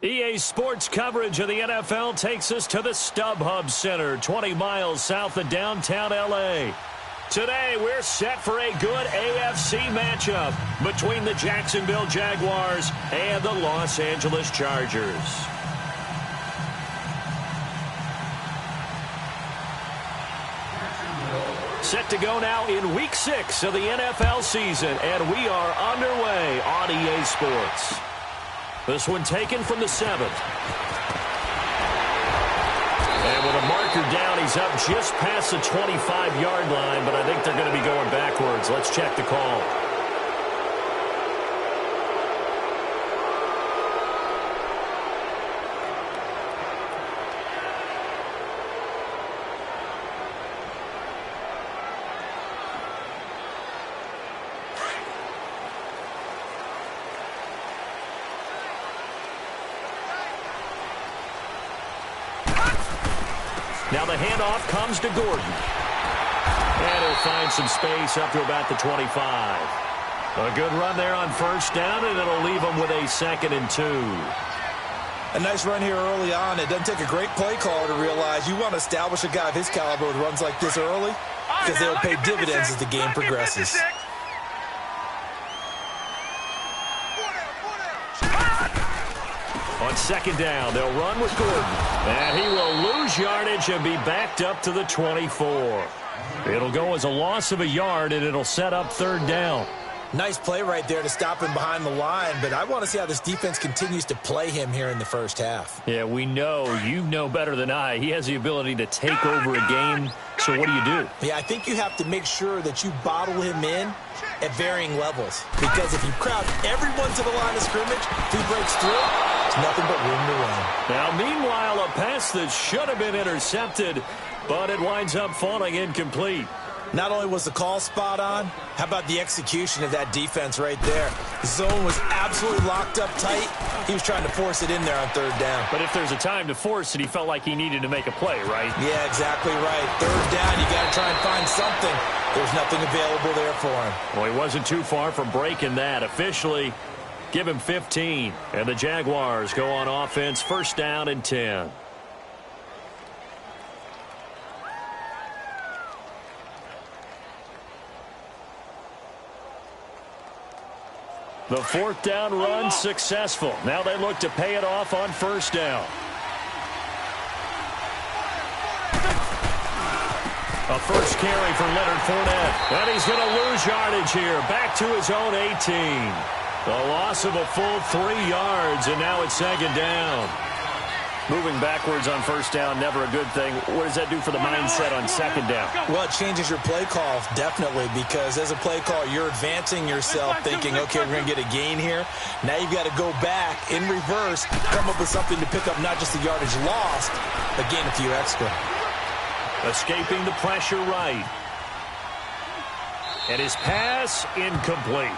EA Sports coverage of the NFL takes us to the StubHub Center, 20 miles south of downtown L.A. Today, we're set for a good AFC matchup between the Jacksonville Jaguars and the Los Angeles Chargers. Set to go now in Week 6 of the NFL season, and we are underway on EA Sports. This one taken from the 7th. And with a marker down, he's up just past the 25-yard line, but I think they're going to be going backwards. Let's check the call. Now the handoff comes to Gordon. And he'll find some space up to about the 25. A good run there on first down, and it'll leave him with a 2nd and 2. A nice run here early on. It doesn't take a great play caller to realize you want to establish a guy of his caliber with runs like this early because they'll pay dividends as the game progresses. On 2nd down, they'll run with Gordon. And he will lose yardage and be backed up to the 24. It'll go as a loss of a yard, and it'll set up 3rd down. Nice play right there to stop him behind the line, but I want to see how this defense continues to play him here in the first half. Yeah, we know. You know better than I. He has the ability to take over a game, so what do? Yeah, I think you have to make sure that you bottle him in at varying levels, because if you crowd everyone to the line of scrimmage, if he breaks through, there's nothing but room to run. Now, meanwhile, a pass that should have been intercepted, but it winds up falling incomplete. Not only was the call spot on, how about the execution of that defense right there? The zone was absolutely locked up tight. He was trying to force it in there on 3rd down. But if there's a time to force it, he felt like he needed to make a play, right? Yeah, exactly right. 3rd down, you got to try and find something. There's nothing available there for him. Well, he wasn't too far from breaking that. Officially, give him 15. And the Jaguars go on offense, 1st down and 10. The 4th down run successful. Now they look to pay it off on 1st down. A first carry for Leonard Fournette. And he's going to lose yardage here. Back to his own 18. The loss of a full 3 yards, and now it's 2nd down. Moving backwards on 1st down, never a good thing. What does that do for the mindset on 2nd down? Well, it changes your play call, definitely, because as a play call, you're advancing yourself thinking, okay, we're going to get a gain here. Now you've got to go back in reverse, come up with something to pick up not just the yardage lost, but gain a few extra. Escaping the pressure right. And his pass incomplete.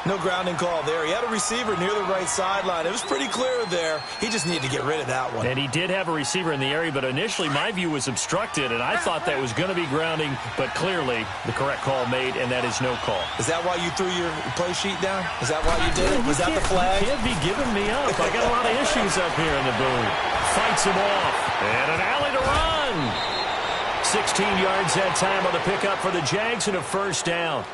No grounding call there. He had a receiver near the right sideline. It was pretty clear there. He just needed to get rid of that one. And he did have a receiver in the area, but initially my view was obstructed, and I thought that was going to be grounding, but clearly the correct call made, and that is no call. Is that why you threw your play sheet down? Is that why you did it? Was that the flag? You can't be giving me up. I got a lot of issues up here in the booth. Fights him off. And an alley to run. 16 yards that time on the pickup for the Jags and a 1st down.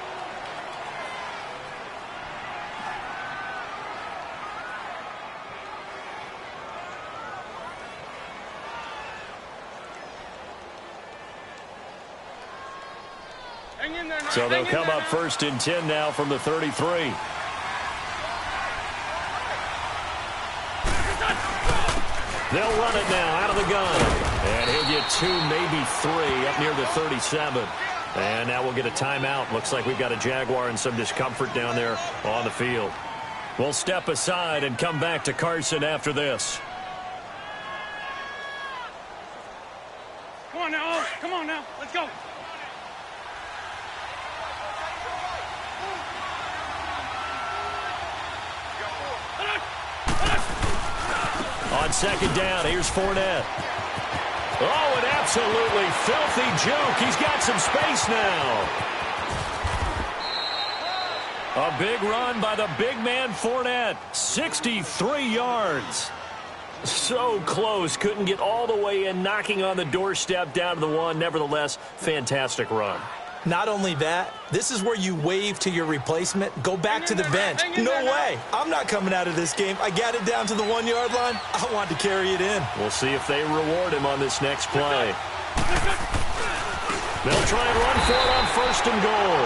So they'll come up 1st and 10 now from the 33. They'll run it now out of the gun. And he'll get 2, maybe 3 up near the 37. And now we'll get a timeout. Looks like we've got a Jaguar and some discomfort down there on the field. We'll step aside and come back to Carson after this. Come on now. Come on now. Let's go. On 2nd down, here's Fournette. Oh, an absolutely filthy juke. He's got some space now. A big run by the big man Fournette. 63 yards. So close. Couldn't get all the way in, knocking on the doorstep down to the one. Nevertheless, fantastic run. Not only that, this is where you wave to your replacement, go back to the bench. No way. I'm not coming out of this game. I got it down to the 1 yard line. I want to carry it in. We'll see if they reward him on this next play. They'll try and run for it on 1st and goal.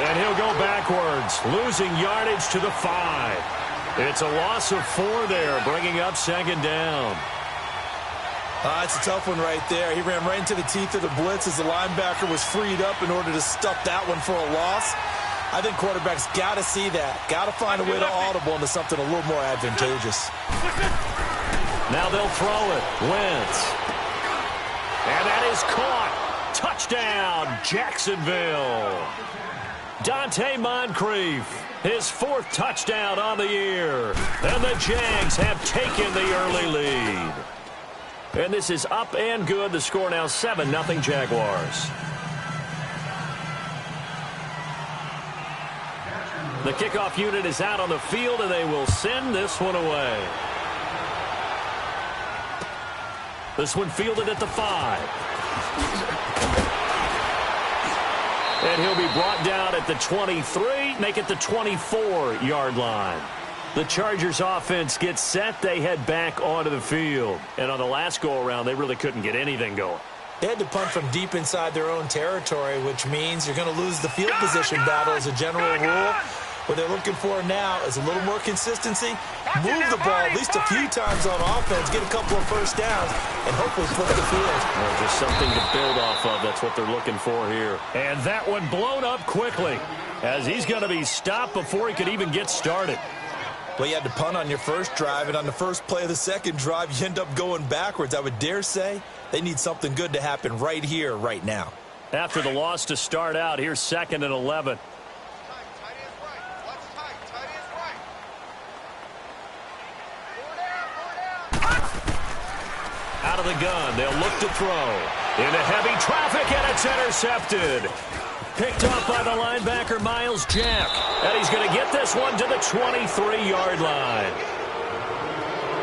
And he'll go backwards, losing yardage to the 5. It's a loss of 4 there, bringing up 2nd down. It's a tough one right there. He ran right into the teeth of the blitz as the linebacker was freed up in order to stuff that one for a loss. I think quarterbacks got to see that. Got to find a way to audible into something a little more advantageous. Now they'll throw it. Wentz. And that is caught. Touchdown, Jacksonville. Dante Moncrief, his 4th touchdown on the year. And the Jags have taken the early lead. And this is up and good. The score now 7-0 Jaguars. The kickoff unit is out on the field, and they will send this one away. This one fielded at the 5. And he'll be brought down at the 23, make it the 24-yard line. The Chargers offense gets set. They head back onto the field. And on the last go-around, they really couldn't get anything going. They had to punt from deep inside their own territory, which means you're going to lose the field position battle as a general rule. What they're looking for now is a little more consistency, move the ball at least a few times on offense, get a couple of first downs, and hopefully flip the field. Well, just something to build off of. That's what they're looking for here. And that one blown up quickly as he's going to be stopped before he could even get started. Well, you had to punt on your first drive, and on the first play of the second drive, you end up going backwards. I would dare say they need something good to happen right here, right now. After the loss to start out, here's 2nd and 11. Out of the gun, they'll look to throw. Into heavy traffic, and it's intercepted. Picked off by the linebacker, Miles Jack. And he's going to get this one to the 23-yard line.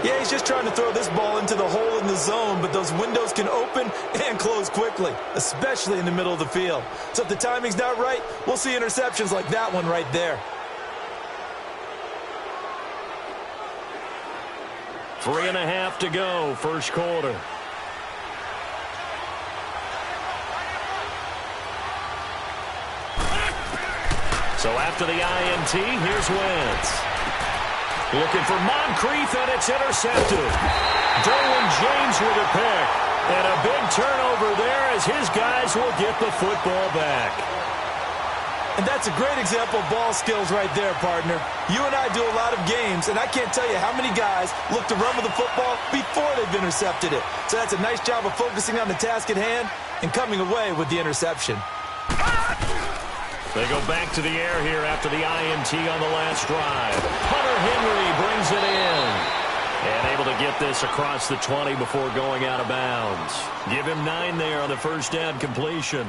Yeah, he's just trying to throw this ball into the hole in the zone, but those windows can open and close quickly, especially in the middle of the field. So if the timing's not right, we'll see interceptions like that one right there. 3.5 to go, first quarter. So after the INT, here's Wentz. Looking for Moncrief, and it's intercepted. Derwin James with a pick. And a big turnover there as his guys will get the football back. And that's a great example of ball skills right there, partner. You and I do a lot of games, and I can't tell you how many guys look to run with the football before they've intercepted it. So that's a nice job of focusing on the task at hand and coming away with the interception. They go back to the air here after the INT on the last drive. Hunter Henry brings it in. And able to get this across the 20 before going out of bounds. Give him 9 there on the first down completion.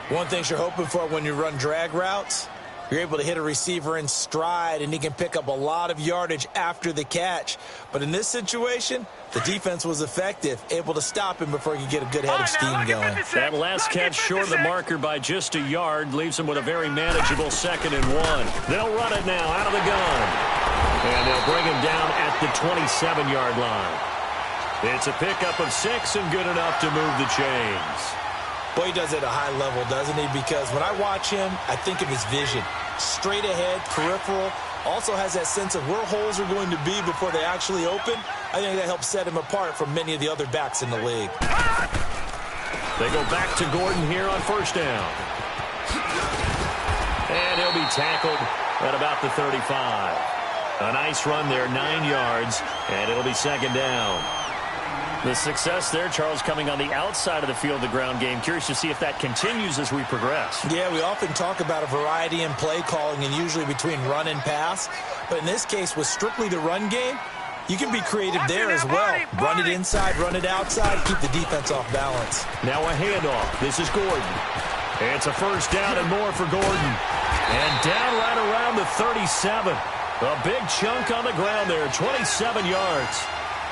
One thing you're hoping for when you run drag routes, you're able to hit a receiver in stride, and he can pick up a lot of yardage after the catch. But in this situation, the defense was effective, able to stop him before he could get a good head of steam going. That last catch short of the marker by just a yard leaves him with a very manageable 2nd and 1. They'll run it now out of the gun. And they'll bring him down at the 27-yard line. It's a pickup of 6 and good enough to move the chains. Well, he does it at a high level, doesn't he? Because when I watch him, I think of his vision. Straight ahead, peripheral, also has that sense of where holes are going to be before they actually open. I think that helps set him apart from many of the other backs in the league. They go back to Gordon here on first down. And he'll be tackled at about the 35. A nice run there, 9 yards, and it'll be 2nd down. The success there, Charles, coming on the outside of the field, the ground game. Curious to see if that continues as we progress. Yeah, we often talk about a variety in play calling and usually between run and pass. But in this case, with strictly the run game, you can be creative there as well. Run it inside, run it outside, keep the defense off balance. Now a handoff. This is Gordon. It's a first down and more for Gordon. And down right around the 37. A big chunk on the ground there, 27 yards.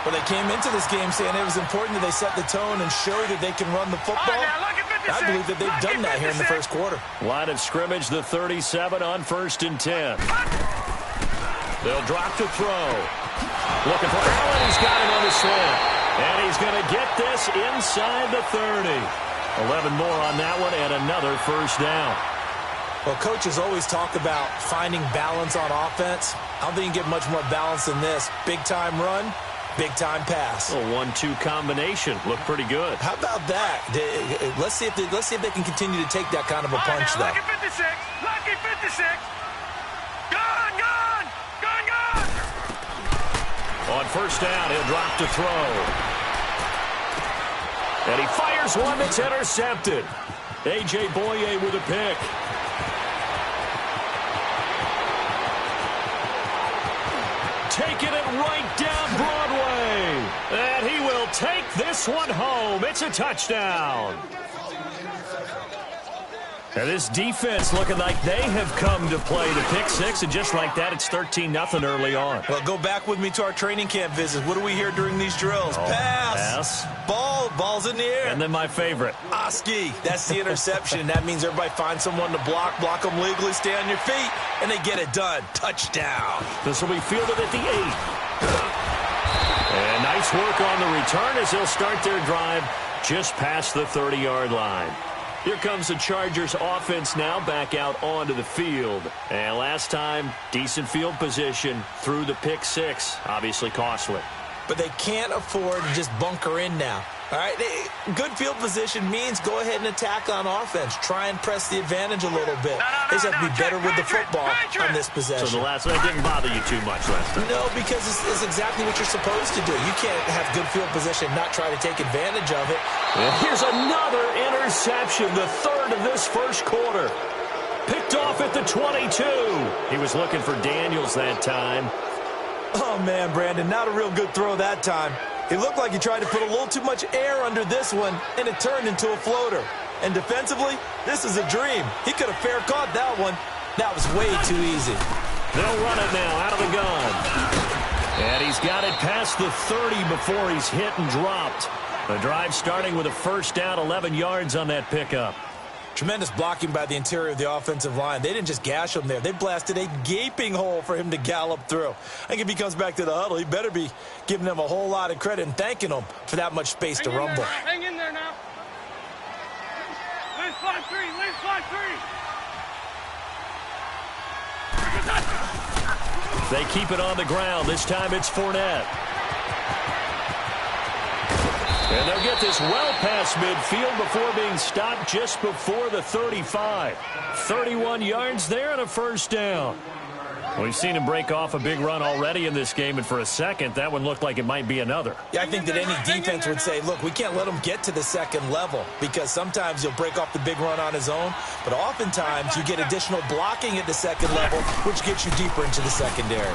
Well, they came into this game saying it was important that they set the tone and show that they can run the football. I believe that they've done that here in the first quarter. Line of scrimmage, the 37 on 1st and 10. They'll drop to throw. Looking for Allen. He's got him on the slant. And he's going to get this inside the 30. 11 more on that one and another first down. Well, coaches always talk about finding balance on offense. I don't think you can get much more balance than this. Big-time run, big-time pass. A 1-2 combination. Looked pretty good. How about that? Let's see if they can continue to take that kind of a punch, though. Lucky 56. Lucky 56. Gone, gone. Gone, gone. On first down, he'll drop to throw. And he fires one that's intercepted. A.J. Boye with a pick. Taking it right down Broadway. And he will take this one home. It's a touchdown. And this defense looking like they have come to play the pick six, and just like that, it's 13-0 early on. Well, go back with me to our training camp visits. What do we hear during these drills? Pass. Ball's in the air. And then my favorite. Oski. That's the interception. That means everybody finds someone to block them legally, stay on your feet, and they get it done. Touchdown. This will be fielded at the 8. And nice work on the return as they'll start their drive just past the 30-yard line. Here comes the Chargers offense now back out onto the field. And last time, decent field position through the pick six. Obviously costly. But they can't afford to just bunker in now. All right, good field position means go ahead and attack on offense. Try and press the advantage a little bit. They just have to be better with the football on this possession. So the last one didn't bother you too much last time? No, because it's exactly what you're supposed to do. You can't have good field position and not try to take advantage of it. And here's another interception, the third of this first quarter. Picked off at the 22. He was looking for Daniels that time. Oh, man, Brandon, not a real good throw that time. It looked like he tried to put a little too much air under this one, and it turned into a floater. And defensively, this is a dream. He could have fair caught that one. That was way too easy. They'll run it now out of the gun. And he's got it past the 30 before he's hit and dropped. The drive starting with a first down, 11 yards on that pickup. Tremendous blocking by the interior of the offensive line. They didn't just gash him there. They blasted a gaping hole for him to gallop through. I think if he comes back to the huddle, he better be giving them a whole lot of credit and thanking them for that much space to rumble. Hang in there now. Leave flat 3. Leave flat 3. They keep it on the ground. This time it's Fournette. And they'll get this well past midfield before being stopped just before the 35. 31 yards there and a first down. We've seen him break off a big run already in this game, and for a second, that one looked like it might be another. Yeah, I think that any defense would say, look, we can't let him get to the second level, because sometimes he'll break off the big run on his own, but oftentimes you get additional blocking at the second level, which gets you deeper into the secondary.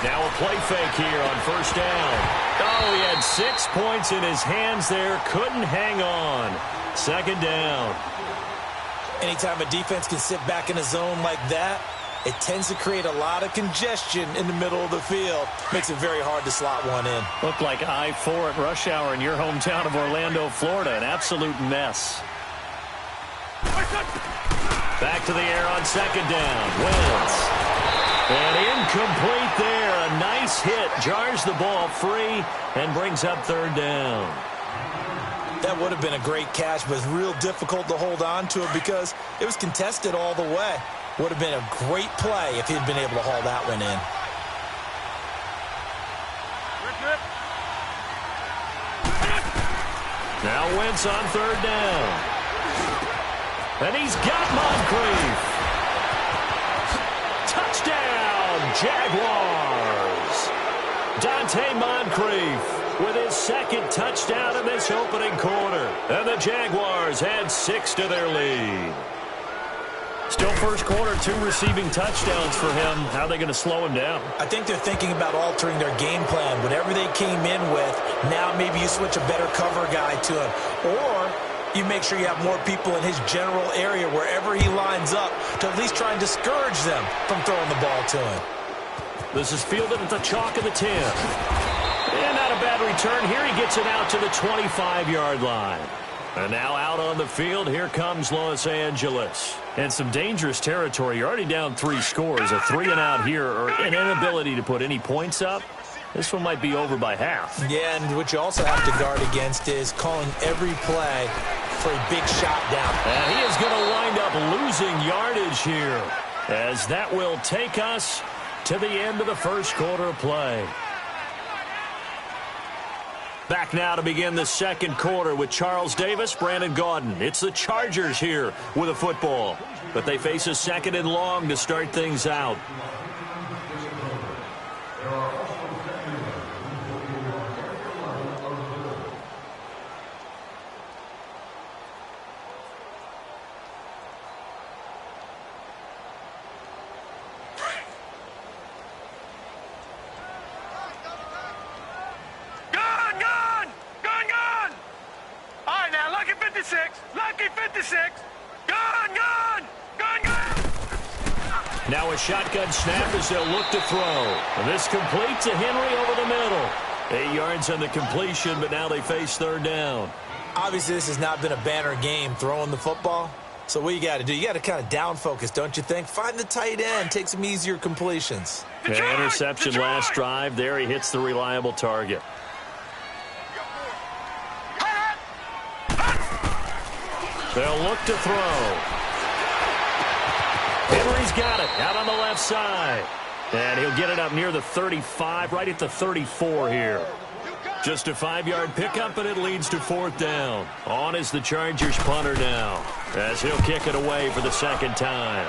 Now a play fake here on first down. Oh, he had 6 points in his hands there. Couldn't hang on. Second down. Anytime a defense can sit back in a zone like that, it tends to create a lot of congestion in the middle of the field. Makes it very hard to slot one in. Looked like I-4 at rush hour in your hometown of Orlando, Florida. An absolute mess. Back to the air on second down. Wentz. And incomplete there. A nice hit. Jars the ball free and brings up third down. That would have been a great catch, but it's real difficult to hold on to it because it was contested all the way. Would have been a great play if he'd been able to haul that one in. Now Wentz on third down. And he's got Moncrief. Touchdown, Jaguars. Dante Moncrief with his second touchdown in this opening quarter. And the Jaguars add 6 to their lead. Still first quarter, 2 receiving touchdowns for him. How are they going to slow him down? I think they're thinking about altering their game plan. Whatever they came in with, now maybe you switch a better cover guy to him. Or you make sure you have more people in his general area wherever he lines up to at least try and discourage them from throwing the ball to him. This is fielded at the chalk of the 10. And not a bad return here. He gets it out to the 25-yard line. And now out on the field, here comes Los Angeles. And some dangerous territory. You're already down 3 scores. A 3-and-out here, or an inability to put any points up. This one might be over by half. Yeah, and what you also have to guard against is calling every play for a big shot down. And he is going to wind up losing yardage here, as that will take us to the end of the first quarter of play. Back now to begin the second quarter with Charles Davis, Brandon Gaudin. It's the Chargers here with a football, but they face a 2nd and long to start things out. Lucky 56. Gone, gone, gone, gone. Now a shotgun snap as they'll look to throw. And this complete to Henry over the middle. 8 yards on the completion, but now they face 3rd down. Obviously, this has not been a banner game throwing the football. So what you got to do, you got to kind of down focus, don't you think? Find the tight end, take some easier completions. An interception last drive. There he hits the reliable target. They'll look to throw. Henry's got it out on the left side. And he'll get it up near the 35, right at the 34 here. Just a 5-yard pickup, and it leads to 4th down. On is the Chargers punter now, as he'll kick it away for the 2nd time.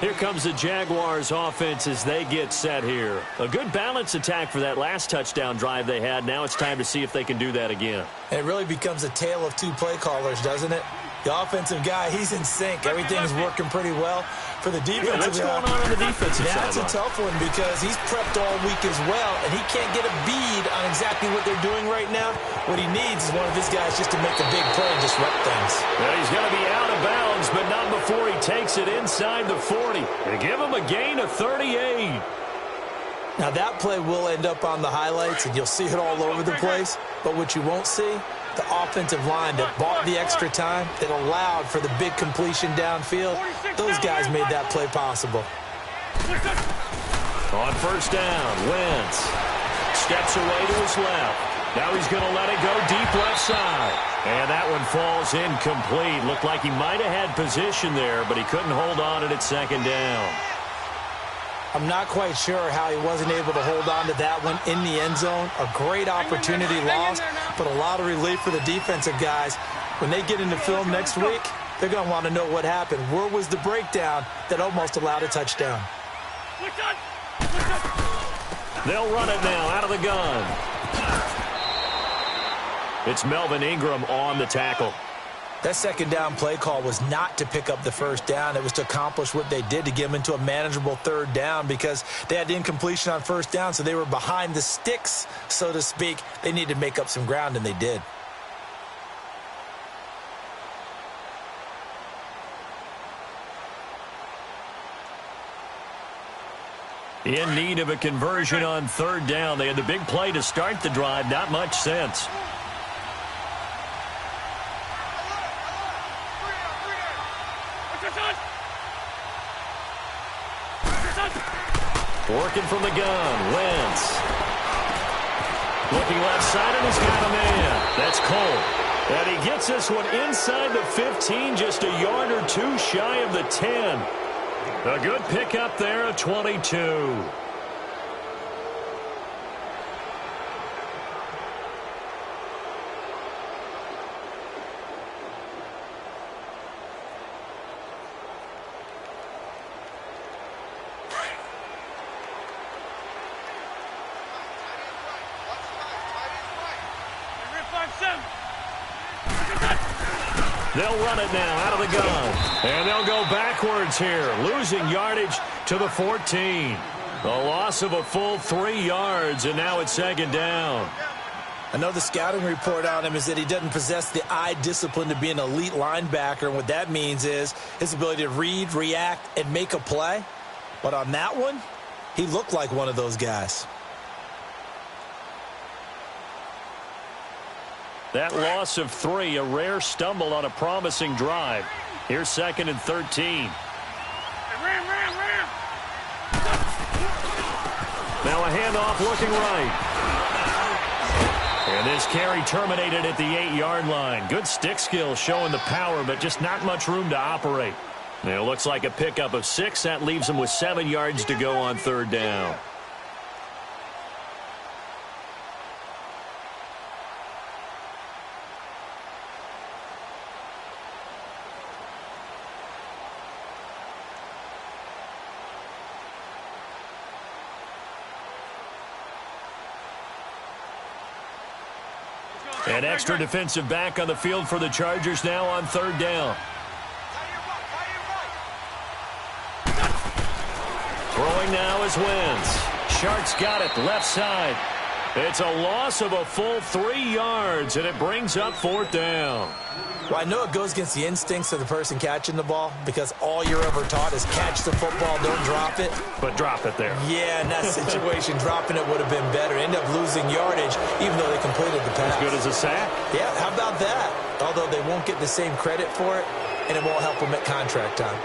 Here comes the Jaguars offense as they get set here. A good balance attack for that last touchdown drive they had. Now it's time to see if they can do that again. It really becomes a tale of 2 play callers, doesn't it? The offensive guy, he's in sync. Everything's working pretty well. For the defensive guy, what's going on the defensive side? That's a tough one because he's prepped all week as well, and he can't get a bead on exactly what they're doing right now. What he needs is one of his guys just to make a big play and disrupt things. Well, he's going to be out of bounds, but not before he takes it inside the 40. They give him a gain of 38. Now, that play will end up on the highlights, and you'll see it all over the place. But what you won't see, the offensive line that bought the extra time, that allowed for the big completion downfield, those guys made that play possible. On 1st down, Wentz steps away to his left. Now he's going to let it go deep left side. And that one falls incomplete. Looked like he might have had position there, but he couldn't hold on it at 2nd down. I'm not quite sure how he wasn't able to hold on to that one in the end zone. A great opportunity lost, but a lot of relief for the defensive guys. When they get into film next week, they're going to want to know what happened. Where was the breakdown that almost allowed a touchdown? They'll run it now out of the gun. It's Melvin Ingram on the tackle. That 2nd down play call was not to pick up the 1st down. It was to accomplish what they did, to get them into a manageable 3rd down, because they had incompletion on 1st down, so they were behind the sticks, so to speak. They needed to make up some ground, and they did. In need of a conversion on 3rd down. They had the big play to start the drive. Not much sense. Working from the gun, Wentz. Looking left side, and he's got a man. That's Cole. And he gets this one inside the 15, just a yard or 2 shy of the 10. A good pickup there at 22. They'll run it now out of the gun. And they'll go backwards here, losing yardage to the 14. A loss of a full 3 yards, and now it's 2nd down. I know the scouting report on him is that he doesn't possess the eye discipline to be an elite linebacker, and what that means is his ability to read, react, and make a play. But on that one, he looked like one of those guys. That loss of 3, a rare stumble on a promising drive. Here's 2nd and 13. Now a handoff looking right. And this carry terminated at the 8-yard line. Good stick skill showing the power, but just not much room to operate. Now it looks like a pickup of 6. That leaves him with 7 yards to go on 3rd down. An extra defensive back on the field for the Chargers now on 3rd down. Throwing now is Wentz. Shark's got it, left side. It's a loss of a full 3 yards, and it brings up 4th down. Well, I know it goes against the instincts of the person catching the ball because all you're ever taught is catch the football, don't drop it. But drop it there. Yeah, in that situation, dropping it would have been better. End up losing yardage, even though they completed the pass. As good as a sack? Yeah, how about that? Although they won't get the same credit for it, and it won't help them at contract time.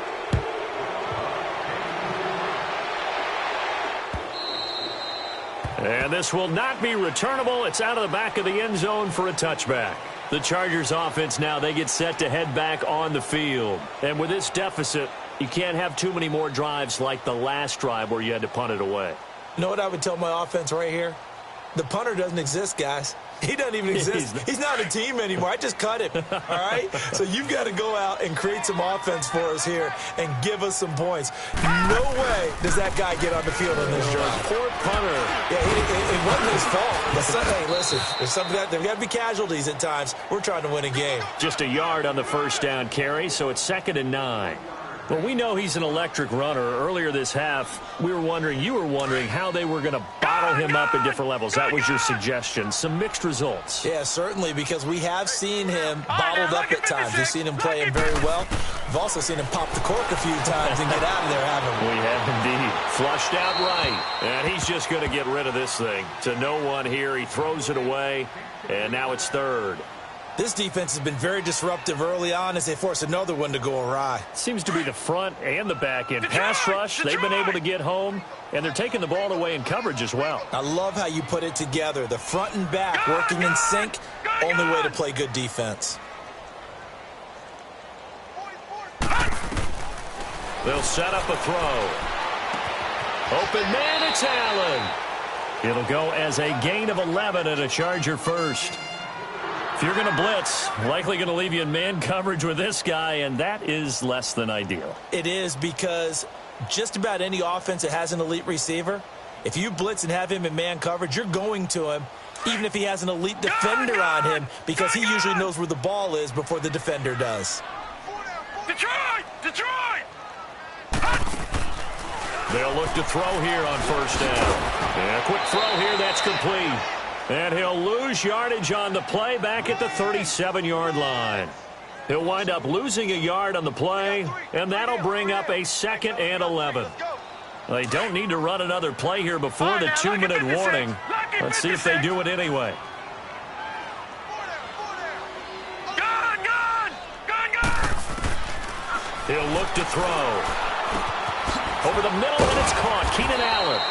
And this will not be returnable. It's out of the back of the end zone for a touchback. The Chargers offense now, they get set to head back on the field. And with this deficit, you can't have too many more drives like the last drive where you had to punt it away. You know what I would tell my offense right here? The punter doesn't exist, guys. He doesn't even exist. He's not a team anymore. I just cut him, all right? So you've got to go out and create some offense for us here and give us some points. No way does that guy get on the field in this drive. Poor punter. Yeah, it wasn't his fault. Hey, listen, there's got to be casualties at times. We're trying to win a game. Just a yard on the 1st down carry, so it's 2nd and 9. Well, we know he's an electric runner. Earlier this half, you were wondering how they were going to bottle him up at different levels. That was your suggestion. Some mixed results. Yeah, certainly, because we have seen him bottled up at times. We've seen him play him very well. We've also seen him pop the cork a few times and get out of there, haven't we? We have indeed. Flushed out right. And he's just going to get rid of this thing. To no one here. He throws it away, and now it's 3rd. This defense has been very disruptive early on as they force another one to go awry. Seems to be the front and the back end. Pass rush, they've been able to get home, and they're taking the ball away in coverage as well. I love how you put it together. The front and back working in sync, only way to play good defense. They'll set up a throw. Open man, it's Allen. It'll go as a gain of 11 and a Charger first. If you're going to blitz, likely going to leave you in man coverage with this guy, and that is less than ideal. It is because just about any offense that has an elite receiver, if you blitz and have him in man coverage, you're going to him, even if he has an elite defender on him, because he usually knows where the ball is before the defender does. Detroit! They'll look to throw here on 1st down. And a quick throw here, that's complete. And he'll lose yardage on the play back at the 37-yard line. He'll wind up losing a yard on the play, and that'll bring up a 2nd and 11. They don't need to run another play here before the 2-minute warning. Let's see if they do it anyway. Gone! He'll look to throw. Over the middle, and it's caught. Keenan Allen.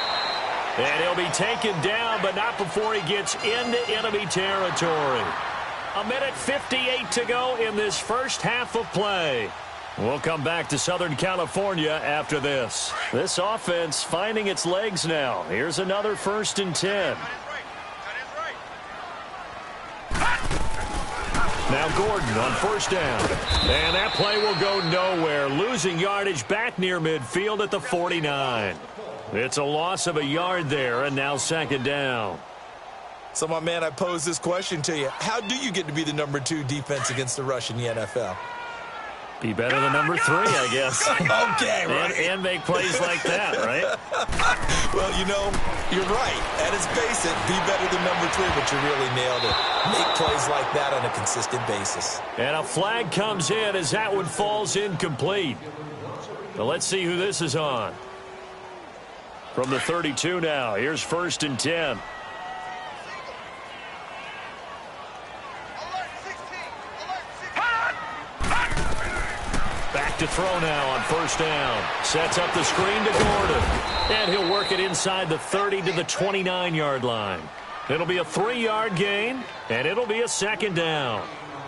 And he'll be taken down, but not before he gets into enemy territory. 1:58 to go in this first half of play. We'll come back to Southern California after this. This offense finding its legs now. Here's another 1st and 10. Now Gordon on 1st down. And that play will go nowhere. Losing yardage back near midfield at the 49. It's a loss of a yard there, and now 2nd down. So, my man, I pose this question to you. How do you get to be the #2 defense against the rush in the NFL? Be better than number 3, I guess. Okay, right. And make plays like that, right? Well, you know, you're right. At its basic, be better than number 3, but you really nailed it. Make plays like that on a consistent basis. And a flag comes in as that one falls incomplete. Now let's see who this is on. From the 32 now, here's 1st and 10. Back to throw now on 1st down. Sets up the screen to Gordon. And he'll work it inside the 30 to the 29-yard line. It'll be a 3-yard gain, and it'll be a 2nd down.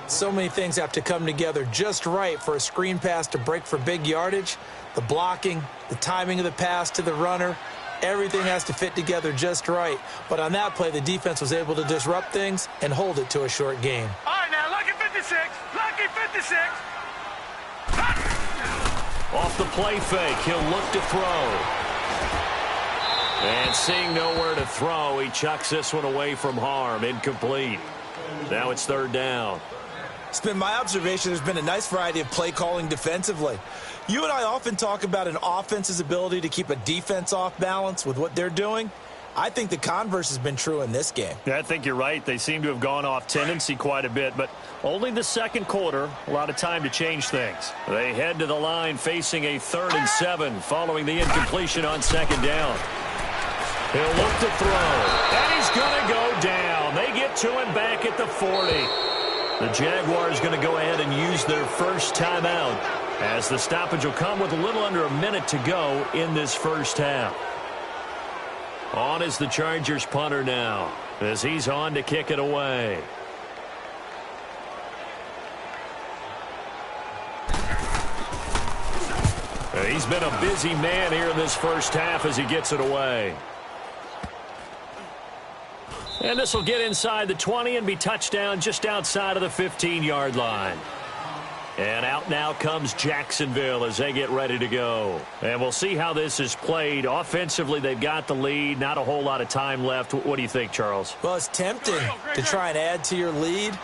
So many things have to come together just right for a screen pass to break for big yardage. The blocking, the timing of the pass to the runner, everything has to fit together just right. But on that play, the defense was able to disrupt things and hold it to a short gain. All right, now, lucky 56. Lucky 56. Off the play fake, he'll look to throw. And seeing nowhere to throw, he chucks this one away from harm. Incomplete. Now it's 3rd down. It's been my observation there's been a nice variety of play calling defensively. You and I often talk about an offense's ability to keep a defense off balance with what they're doing. I think the converse has been true in this game. Yeah, I think you're right. They seem to have gone off tendency quite a bit, but only the 2nd quarter, a lot of time to change things. They head to the line facing a 3rd and 7 following the incompletion on 2nd down. He'll look to throw, and he's going to go down. They get to him back at the 40. The Jaguars going to go ahead and use their first timeout as the stoppage will come with a little under a minute to go in this first half. On is the Chargers punter now as he's on to kick it away. He's been a busy man here in this first half as he gets it away. And this will get inside the 20 and be touchdown just outside of the 15-yard line. And out now comes Jacksonville as they get ready to go. And we'll see how this is played. Offensively, they've got the lead. Not a whole lot of time left. What do you think, Charles? Well, it's tempting to try and add to your lead,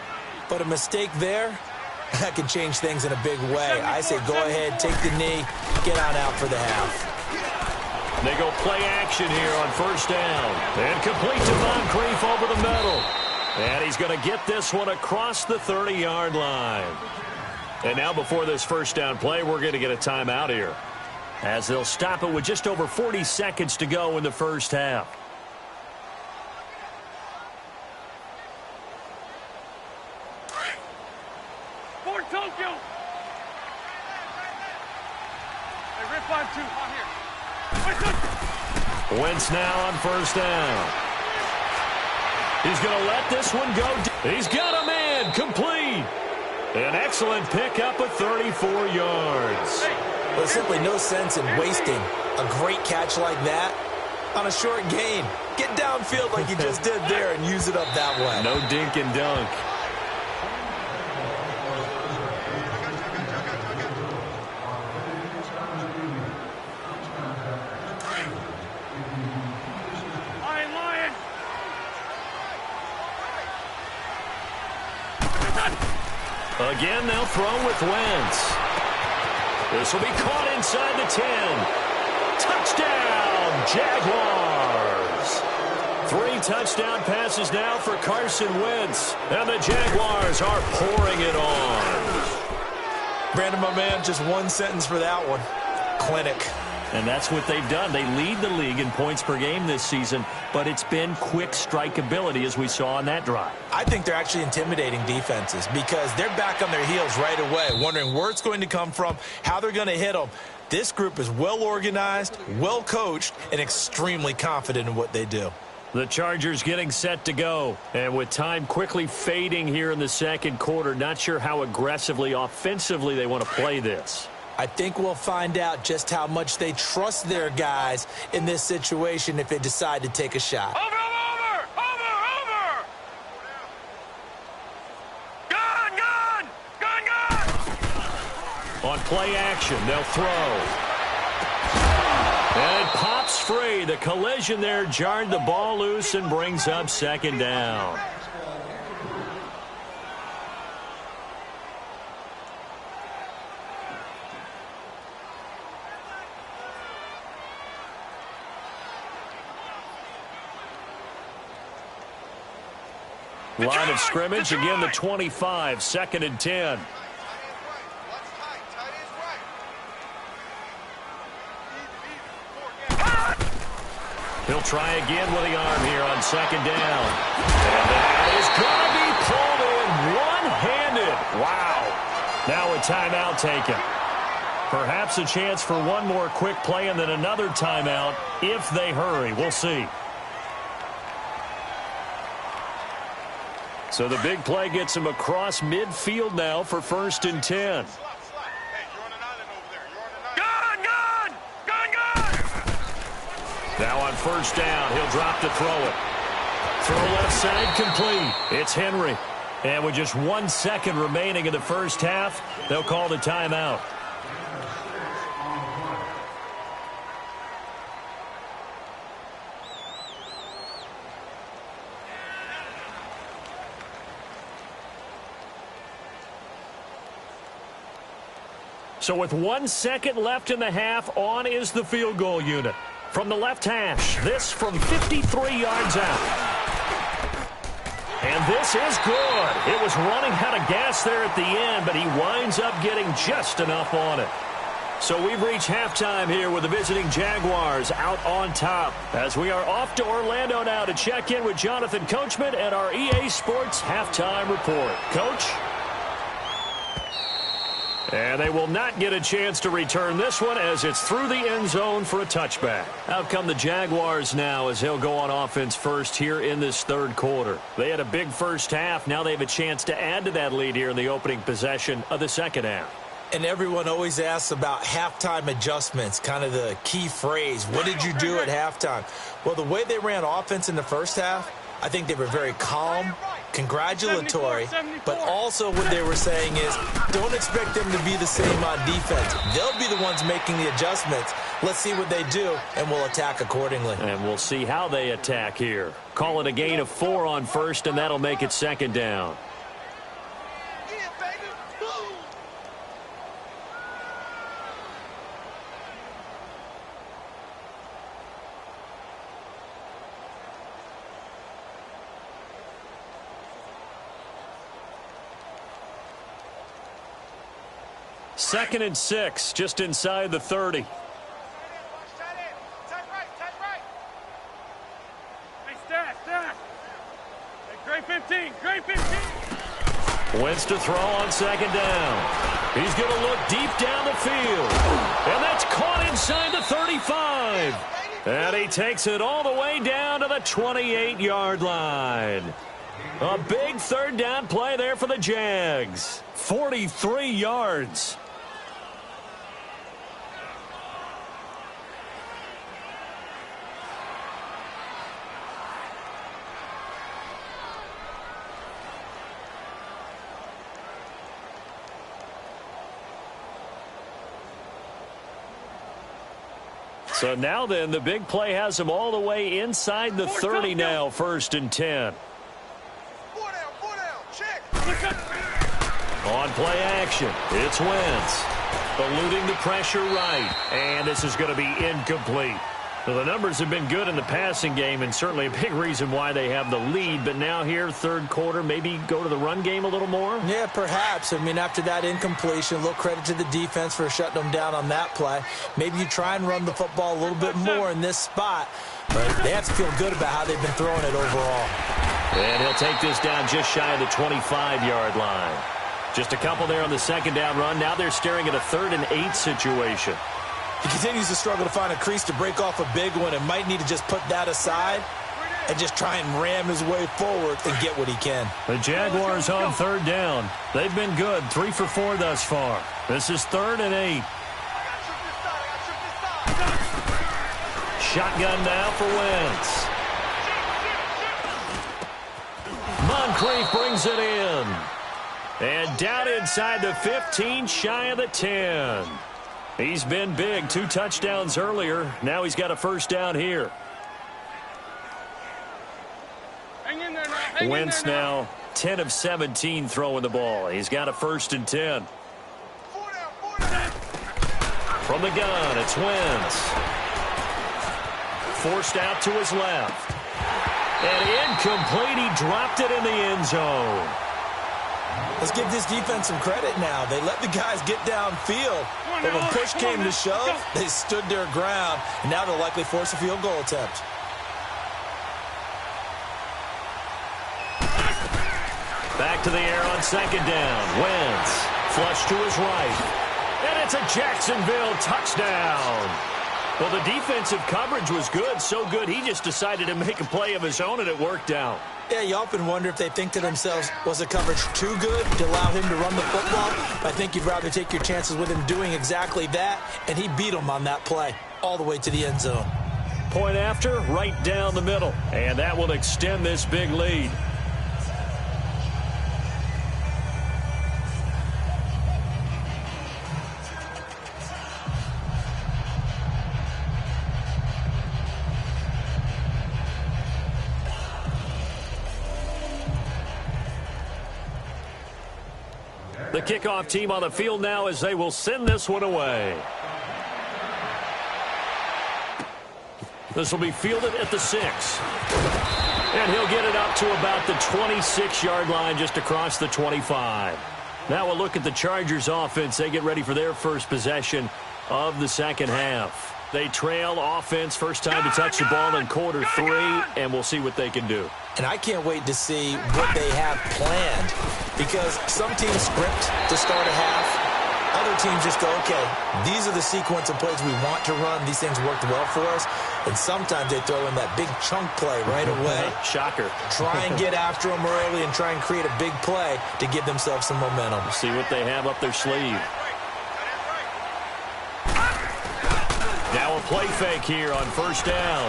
but a mistake there, that can change things in a big way. I say go ahead, take the knee, get on out for the half. They go play action here on 1st down. And complete to Moncrief over the middle. And he's going to get this one across the 30-yard line. And now before this 1st down play, we're going to get a timeout here, as they'll stop it with just over 40 seconds to go in the first half. Fort Tokyo. Hey, rip on 2. On here. Wentz now on 1st down. He's going to let this one go. He's got a man complete. An excellent pickup of 34 yards. There's simply no sense in wasting a great catch like that on a short gain. Get downfield like you just did there and use it up that way. No dink and dunk. Lion. Again, they'll throw with Wentz. This will be caught inside the 10. Touchdown, Jaguars. 3 touchdown passes now for Carson Wentz. And the Jaguars are pouring it on. Brandon, my man, just one sentence for that one. Clinic. And that's what they've done. They lead the league in points per game this season, but it's been quick strike ability as we saw on that drive. I think they're actually intimidating defenses because they're back on their heels right away, wondering where it's going to come from, how they're going to hit them. This group is well organized, well coached, and extremely confident in what they do. The Chargers getting set to go. And with time quickly fading here in the 2nd quarter, not sure how aggressively, offensively they want to play this. I think we'll find out just how much they trust their guys in this situation if they decide to take a shot. Over. Gone. On play action, they'll throw. And it pops free. The collision there jarred the ball loose and brings up 2nd down. Line of scrimmage, again the 25, 2nd and 10. He'll try again with the arm here on 2nd down. And that is going to be pulled in one-handed. Wow. Now a timeout taken. Perhaps a chance for one more quick play and then another timeout if they hurry. We'll see. So the big play gets him across midfield now for 1st and 10. Now on 1st down, he'll drop to throw it. Throw left side complete. It's Henry. And with just 1 second remaining in the first half, they'll call the timeout. So with 1 second left in the half, on is the field goal unit. From the left hash, this from 53 yards out. And this is good. It was running out of gas there at the end, but he winds up getting just enough on it. So we've reached halftime here with the visiting Jaguars out on top. As we are off to Orlando now to check in with Jonathan Coachman and our EA Sports Halftime Report. Coach? And they will not get a chance to return this one as it's through the end zone for a touchback. Out come the Jaguars now as he'll go on offense first here in this 3rd quarter. They had a big first half. Now they have a chance to add to that lead here in the opening possession of the 2nd half. And everyone always asks about halftime adjustments, kind of the key phrase. What did you do at halftime? Well, the way they ran offense in the first half, I think they were very calm, congratulatory, but also what they were saying is don't expect them to be the same on defense. They'll be the ones making the adjustments. Let's see what they do, and we'll attack accordingly. And we'll see how they attack here. Call it a gain of 4 on 1st, and that'll make it 2nd down. Second and 6, just inside the 30. Hey, stack. Hey, great 15, great 15. Wentz to throw on 2nd down. He's going to look deep down the field. And that's caught inside the 35. And he takes it all the way down to the 28-yard line. A big 3rd down play there for the Jags. 43 yards. So now then, the big play has him all the way inside the 30 now, 1st and 10. On play action, it's Wentz. Eluding the pressure right. And this is going to be incomplete. Well, the numbers have been good in the passing game and certainly a big reason why they have the lead. But now here, 3rd quarter, maybe go to the run game a little more? Yeah, perhaps. I mean, after that incompletion, a little credit to the defense for shutting them down on that play. Maybe you try and run the football a little bit more in this spot. But they have to feel good about how they've been throwing it overall. And he'll take this down just shy of the 25-yard line. Just a couple there on the 2nd down run. Now they're staring at a 3rd and 8 situation. He continues to struggle to find a crease to break off a big one and might need to just put that aside and just try and ram his way forward and get what he can. The Jaguars on 3rd down. They've been good, 3 for 4 thus far. This is 3rd and 8. Shotgun now for Wentz. Moncrief brings it in. And down inside the 15, shy of the 10. He's been big, 2 touchdowns earlier. Now he's got a 1st down here. Wentz now 10 of 17 throwing the ball. He's got a 1st and 10. From the gun, it's Wentz. Forced out to his left. And incomplete. He dropped it in the end zone. Let's give this defense some credit now. They let the guys get downfield, but when push came to shove, they stood their ground, and now they'll likely force a field goal attempt. Back to the air on second down. Wentz, flush to his right. And it's a Jacksonville touchdown. Well, the defensive coverage was good, so good he just decided to make a play of his own, and it worked out. Yeah, you often wonder if they think to themselves, was the coverage too good to allow him to run the football? I think you'd rather take your chances with him doing exactly that, and he beat him on that play all the way to the end zone. Point after, right down the middle, and that will extend this big lead. The kickoff team on the field now as they will send this one away. This will be fielded at the 6. And he'll get it up to about the 26-yard line, just across the 25. Now we'll look at the Chargers offense. They get ready for their first possession of the second half. They trail offense, first time to touch the ball in quarter 3, and we'll see what they can do. And I can't wait to see what they have planned, because some teams script to start a half. Other teams just go, okay, these are the sequence of plays we want to run. These things worked well for us. And sometimes they throw in that big chunk play right away. Shocker. Try and get after them early and try and create a big play to give themselves some momentum. See what they have up their sleeve. Now a play fake here on first down.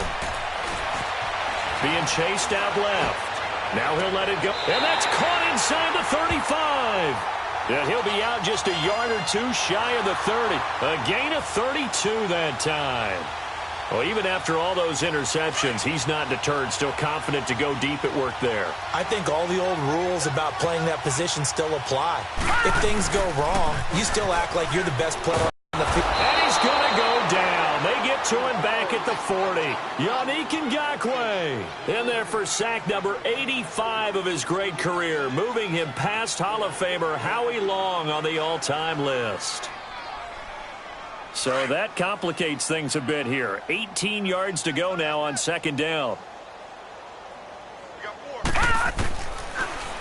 Being chased out left. Now he'll let it go. And that's caught inside the 35. And he'll be out just a yard or two shy of the 30. A gain of 32 that time. Well, even after all those interceptions, he's not deterred, still confident to go deep at work there. I think all the old rules about playing that position still apply. If things go wrong, you still act like you're the best player on the field. And he's going to go down. They get to him back at the 40. Yannick Ngakoue in there for sack number 85 of his great career, moving him past Hall of Famer Howie Long on the all-time list. So that complicates things a bit here. 18 yards to go now on second down.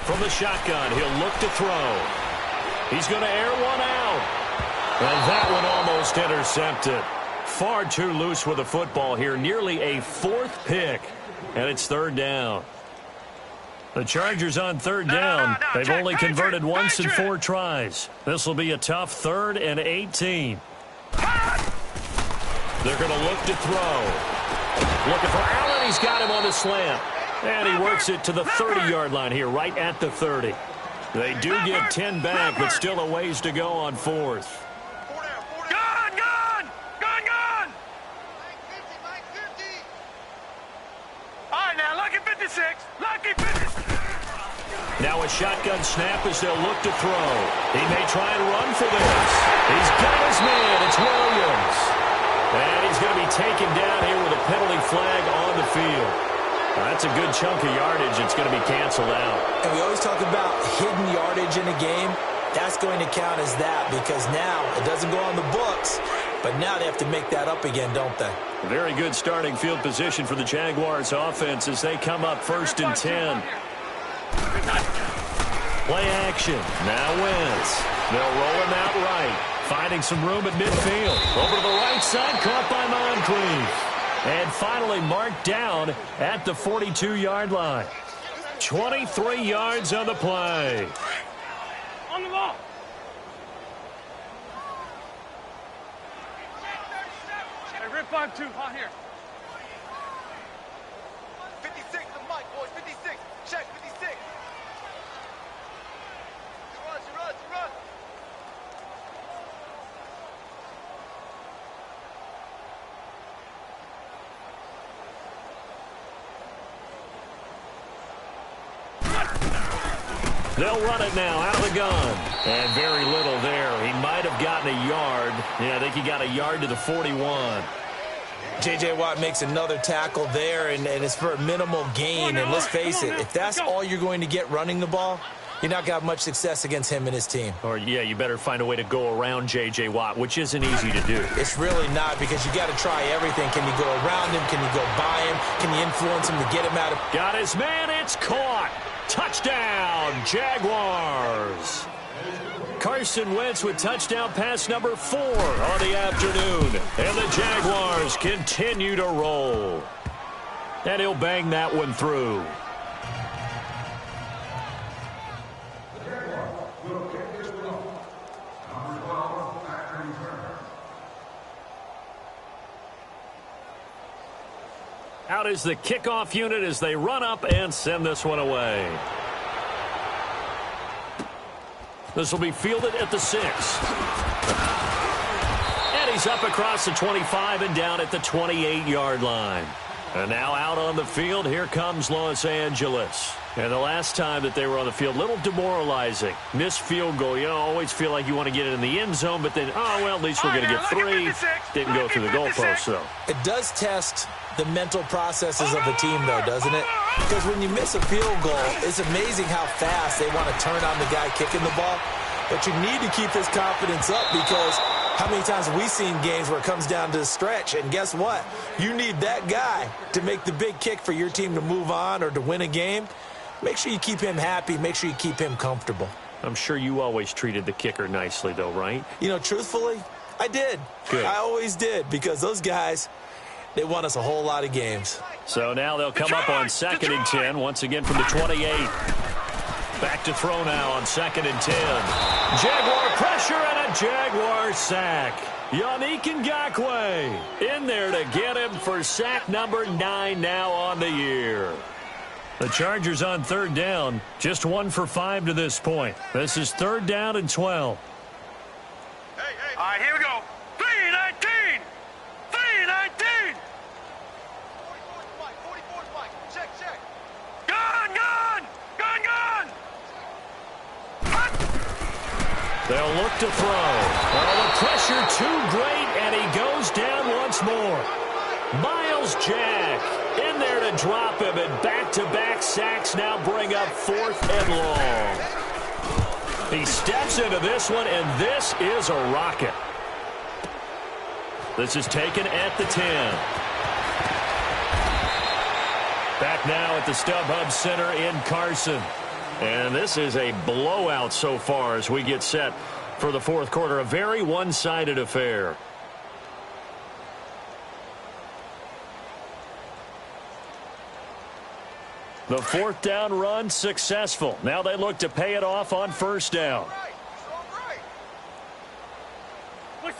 From the shotgun, he'll look to throw. He's going to air one out. And that one almost intercepted. Far too loose with the football here. Nearly a 4th pick. And it's third down. The Chargers on third down. They've only converted once in 4 tries. This will be a tough 3rd and 18. They're going to look to throw. Looking for Allen. He's got him on the slant. And he works it to the 30-yard line here, right at the 30. They do get 10 back, but still a ways to go on 4th. Now a shotgun snap as they'll look to throw. He may try and run for this. He's got his man. It's Williams. And he's going to be taken down here with a penalty flag on the field. That's a good chunk of yardage. It's going to be canceled out. And we always talk about hidden yardage in a game. That's going to count as that, because now it doesn't go on the books, but now they have to make that up again, don't they? Very good starting field position for the Jaguars offense as they come up 1st and 10. Play action. Now Wentz. They'll roll him out right. Finding some room at midfield. Over to the right side. Caught by Moncrief. And finally marked down at the 42-yard line. 23 yards on the play. On the ball. Hey, rip 5-2. Hot here. 56 the mic, boys. 56. Check 56. She runs. They'll run it now out of the gun. And very little there. He might have gotten a yard. Yeah, I think he got a yard to the 41. J.J. Watt makes another tackle there, and it's for a minimal gain. And let's face it, if that's all you're going to get running the ball, you're not going to have much success against him and his team. Or, yeah, you better find a way to go around J.J. Watt, which isn't easy to do. It's really not, because you got to try everything. Can you go around him? Can you go by him? Can you influence him to get him out of... Got his man. It's caught. Touchdown, Jaguars. Carson Wentz with touchdown pass number 4 on the afternoon. And the Jaguars continue to roll. And he'll bang that one through. Out is the kickoff unit as they run up and send this one away. This will be fielded at the 6. And he's up across the 25 and down at the 28-yard line. And now out on the field, here comes Los Angeles. And the last time that they were on the field, a little demoralizing. Missed field goal. You always feel like you want to get it in the end zone, but then, oh, well, at least we're going to get 3. Didn't go through the goalpost, though. It does test the mental processes of the team, though, doesn't it? Because when you miss a field goal, it's amazing how fast they want to turn on the guy kicking the ball. But you need to keep his confidence up, because how many times have we seen games where it comes down to the stretch? And guess what? You need that guy to make the big kick for your team to move on or to win a game. Make sure you keep him happy. Make sure you keep him comfortable. I'm sure you always treated the kicker nicely, though, right? You know, truthfully, I did. Good. I always did, because those guys, they won us a whole lot of games. So now they'll come up on 2nd and 10, once again from the 28. Back to throw now on 2nd and 10. Jaguar pressure and a Jaguar sack. Yannick Ngakoue in there to get him for sack number 9 now on the year. The Chargers on 3rd down, just 1 for 5 to this point. This is 3rd down and 12. Hey. All right, here we go. 3-19. 3-19. 44 Mike. Check. Gone. They'll look to throw. Oh, the pressure too great, and he goes down once more. Miles Jack in there to drop him, and back-to-back sacks now bring up 4th and long. He steps into this one, and this is a rocket. This is taken at the 10. Back now at the StubHub Center in Carson. And this is a blowout so far as we get set for the 4th quarter. A very one-sided affair. The 4th down run successful. Now they look to pay it off on 1st down. And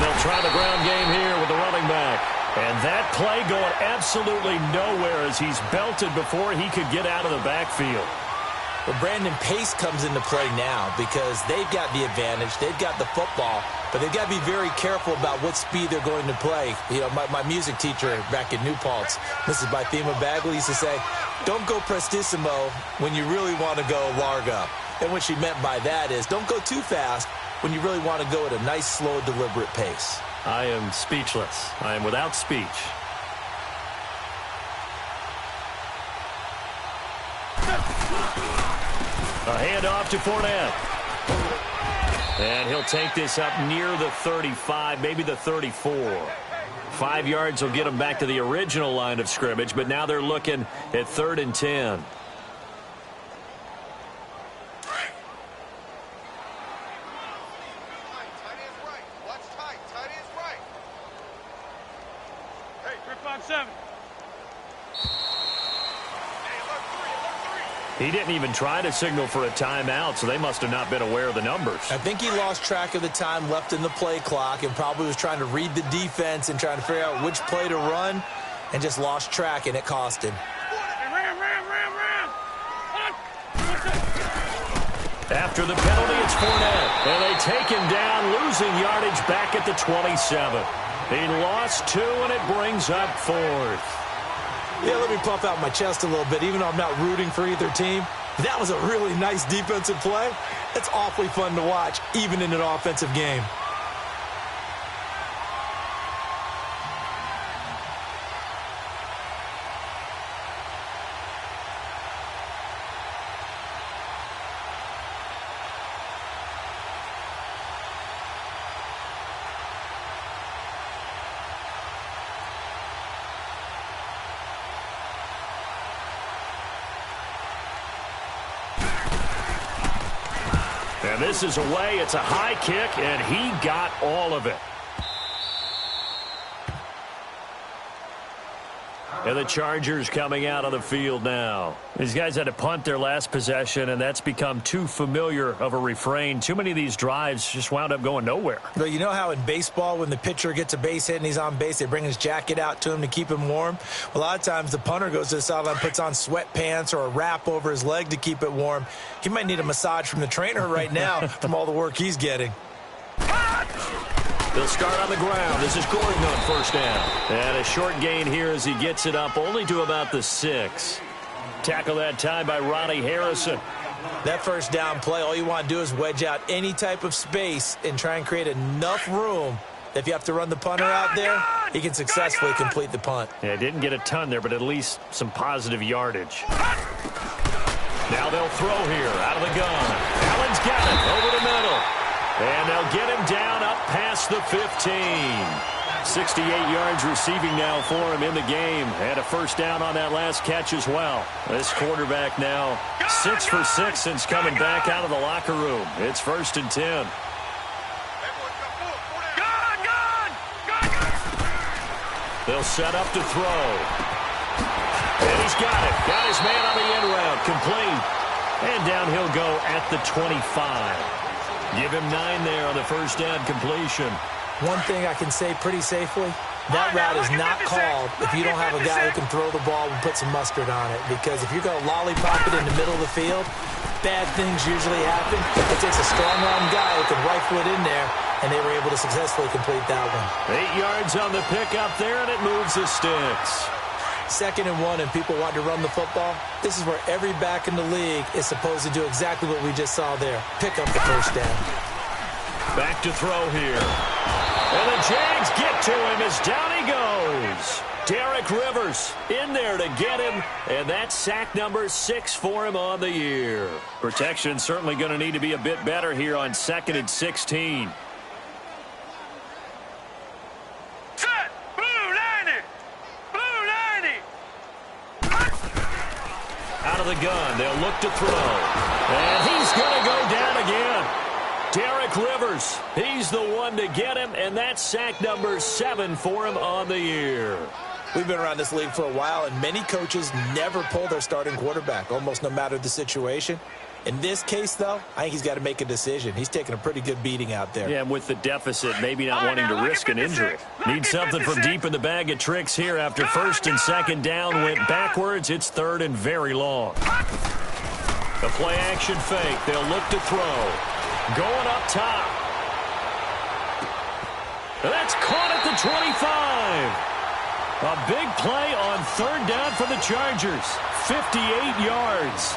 they'll try the ground game here with the running back. And that play going absolutely nowhere as he's belted before he could get out of the backfield. Well, Brandon, pace comes into play now because they've got the advantage. They've got the football, but they've got to be very careful about what speed they're going to play. You know, my music teacher back in New Paltz, Mrs. Bythema Bagley, used to say, don't go prestissimo when you really want to go largo. And what she meant by that is don't go too fast when you really want to go at a nice, slow, deliberate pace. I am speechless. I am without speech. A handoff to Fournette. And he'll take this up near the 35, maybe the 34. 5 yards will get them back to the original line of scrimmage, but now they're looking at 3rd and 10. He didn't even try to signal for a timeout, so they must have not been aware of the numbers. I think he lost track of the time left in the play clock and probably was trying to read the defense and trying to figure out which play to run and just lost track, and it cost him. After the penalty, it's Fournette. And they take him down, losing yardage back at the 27. He lost 2, and it brings up 4th. Yeah, let me puff out my chest a little bit, even though I'm not rooting for either team. That was a really nice defensive play. It's awfully fun to watch, even in an offensive game. And this is away. It's a high kick, and he got all of it. And the Chargers coming out on the field now. These guys had to punt their last possession, and that's become too familiar of a refrain. Too many of these drives just wound up going nowhere. But you know how in baseball, when the pitcher gets a base hit and he's on base, they bring his jacket out to him to keep him warm? A lot of times the punter goes to the sideline, puts on sweatpants or a wrap over his leg to keep it warm. He might need a massage from the trainer right now from all the work he's getting. They'll start on the ground. This is Gordon on first down. And a short gain here as he gets it up only to about the 6. Tackle that time by Ronnie Harrison. That first down play, all you want to do is wedge out any type of space and try and create enough room that if you have to run the punter out there, he can successfully complete the punt. Yeah, didn't get a ton there, but at least some positive yardage. Now they'll throw here out of the gun. Allen's got it over the middle. And they'll get him down up past the 15. 68 yards receiving now for him in the game. Had a first down on that last catch as well. This quarterback now 6 for 6 since coming back out of the locker room. It's 1st and 10. They'll set up to throw. And he's got it. Got his man on the end route. Complete. And down he'll go at the 25. Give him 9 there on the first down completion. One thing I can say pretty safely, that route is not called if you don't have a guy who can throw the ball and put some mustard on it. Because if you're going to lollipop it in the middle of the field, bad things usually happen. It takes a strong-arm guy who can rifle it in there, and they were able to successfully complete that one. 8 yards on the pickup there, and it moves the sticks. 2nd and 1 and people want to run the football. This is where every back in the league is supposed to do exactly what we just saw there. Pick up the first down. Back to throw here. And the Jags get to him as down he goes. Derek Rivers in there to get him. And that's sack number 6 for him on the year. Protection certainly going to need to be a bit better here on 2nd and 16. Out of the gun, they'll look to throw. And he's going to go down again. Derek Rivers, he's the one to get him, and that's sack number 7 for him on the year. We've been around this league for a while, and many coaches never pull their starting quarterback, almost no matter the situation. In this case, though, I think he's got to make a decision. He's taking a pretty good beating out there. Yeah, and with the deficit, maybe not wanting to risk an injury. Need something from deep in the bag of tricks here after 1st and 2nd down went backwards. It's 3rd and very long. The play-action fake. They'll look to throw. Going up top. That's caught at the 25. A big play on 3rd down for the Chargers. 58 yards.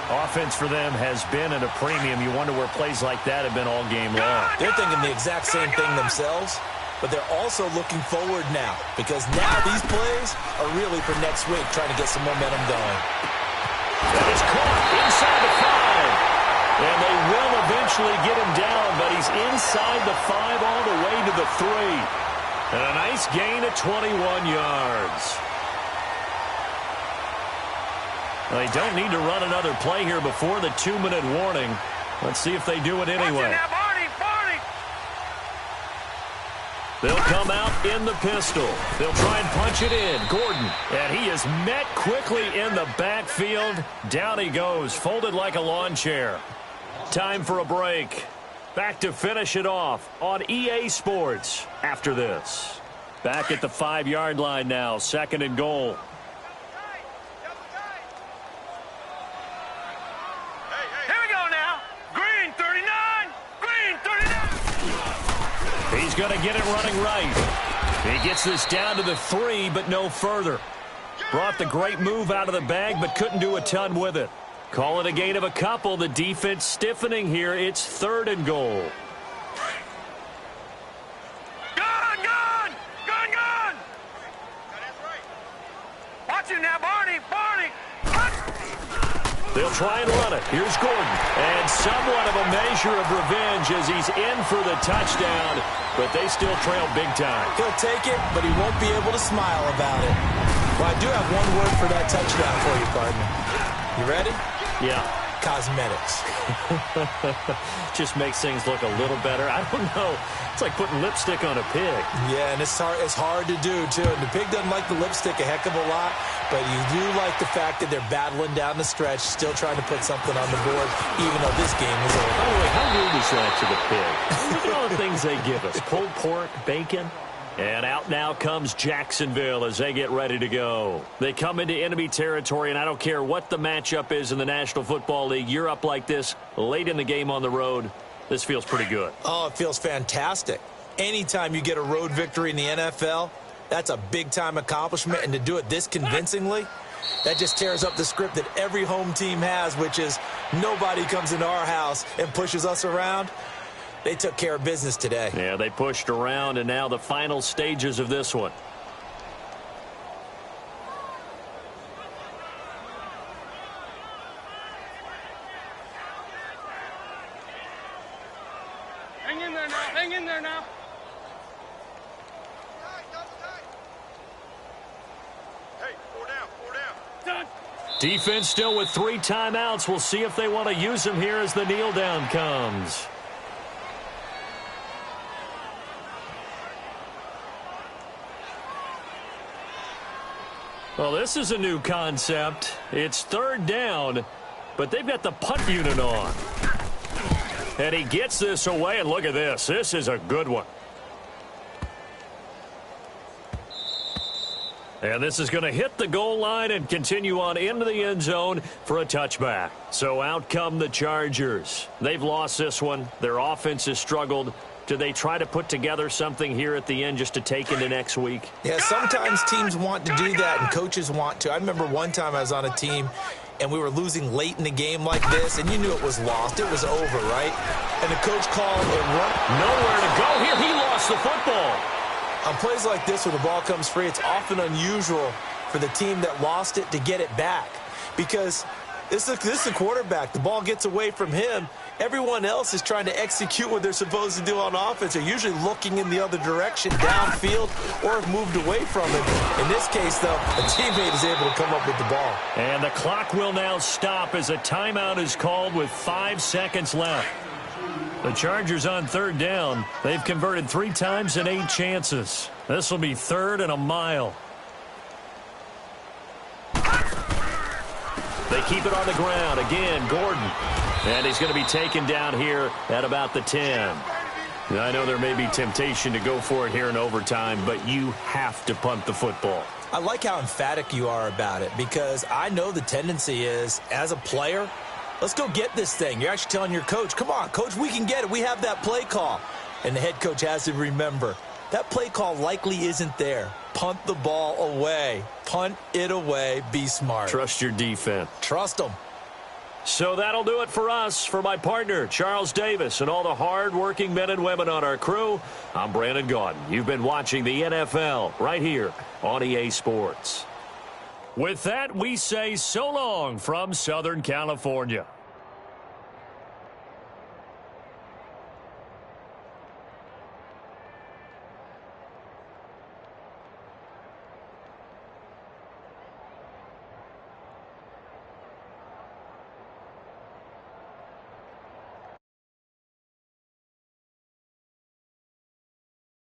Offense for them has been at a premium. You wonder where plays like that have been all game long. They're thinking the exact same thing themselves, but they're also looking forward now because now these plays are really for next week, trying to get some momentum going. That is caught inside the 5. And they will eventually get him down, but he's inside the 5 all the way to the 3. And a nice gain of 21 yards. Well, they don't need to run another play here before the 2-minute warning. Let's see if they do it anyway. They'll come out in the pistol. They'll try and punch it in. Gordon, and he is met quickly in the backfield. Down he goes, folded like a lawn chair. Time for a break. Back to finish it off on EA Sports after this. Back at the 5-yard line now, 2nd and goal. He's going to get it running right. He gets this down to the 3, but no further. Brought the great move out of the bag, but couldn't do a ton with it. Call it a gain of a couple. The defense stiffening here. It's 3rd and goal. Gun, gun! Gun, gun! Watch him now, Barney! Barney! They'll try and run it. Here's Gordon. And somewhat of a measure of revenge as he's in for the touchdown, but they still trail big time. He'll take it, but he won't be able to smile about it. Well, I do have one word for that touchdown for you, partner. You ready? Yeah. Cosmetics. Just makes things look a little better. I don't know. It's like putting lipstick on a pig. Yeah, and it's hard to do, too. And the pig doesn't like the lipstick a heck of a lot, but you do like the fact that they're battling down the stretch, still trying to put something on the board, even though this game is over. By the way, how rude is that to the pig? Look at all the things they give us. Pulled pork, bacon. And out now comes Jacksonville as they get ready to go. They come into enemy territory, and I don't care what the matchup is in the National Football League. You're up like this late in the game on the road. This feels pretty good. Oh, it feels fantastic. Anytime you get a road victory in the NFL, that's a big-time accomplishment. And to do it this convincingly, that just tears up the script that every home team has, which is nobody comes into our house and pushes us around. They took care of business today. Yeah, they pushed around, and now the final stages of this one. Hang in there now. Hang in there now. Hey, 4 down, 4 down. Done. Defense still with 3 timeouts. We'll see if they want to use them here as the kneel down comes. Well, this is a new concept. It's 3rd down, but they've got the punt unit on. And he gets this away, and look at this. This is a good one. And this is going to hit the goal line and continue on into the end zone for a touchback. So out come the Chargers. They've lost this one. Their offense has struggled. Do they try to put together something here at the end just to take into next week? Yeah, sometimes teams want to do that and coaches want to. I remember one time I was on a team and we were losing late in the game like this, and you knew it was lost. It was over, right? And the coach called a run. Nowhere to go here. He lost the football. On plays like this where the ball comes free, it's often unusual for the team that lost it to get it back. Because this is the quarterback. The ball gets away from him. Everyone else is trying to execute what they're supposed to do on offense. They're usually looking in the other direction, downfield, or have moved away from it. In this case, though, a teammate is able to come up with the ball. And the clock will now stop as a timeout is called with 5 seconds left. The Chargers on 3rd down. They've converted 3 times in 8 chances. This will be 3rd and a mile. They keep it on the ground. Again, Gordon. And he's going to be taken down here at about the 10. I know there may be temptation to go for it here in overtime, but you have to punt the football. I like how emphatic you are about it, because I know the tendency is, as a player, let's go get this thing. You're actually telling your coach, come on, coach, we can get it. We have that play call. And the head coach has to remember, that play call likely isn't there. Punt the ball away. Punt it away. Be smart. Trust your defense. Trust them. So that'll do it for us. For my partner, Charles Davis, and all the hard-working men and women on our crew, I'm Brandon Gaudin. You've been watching the NFL right here on EA Sports. With that, we say so long from Southern California.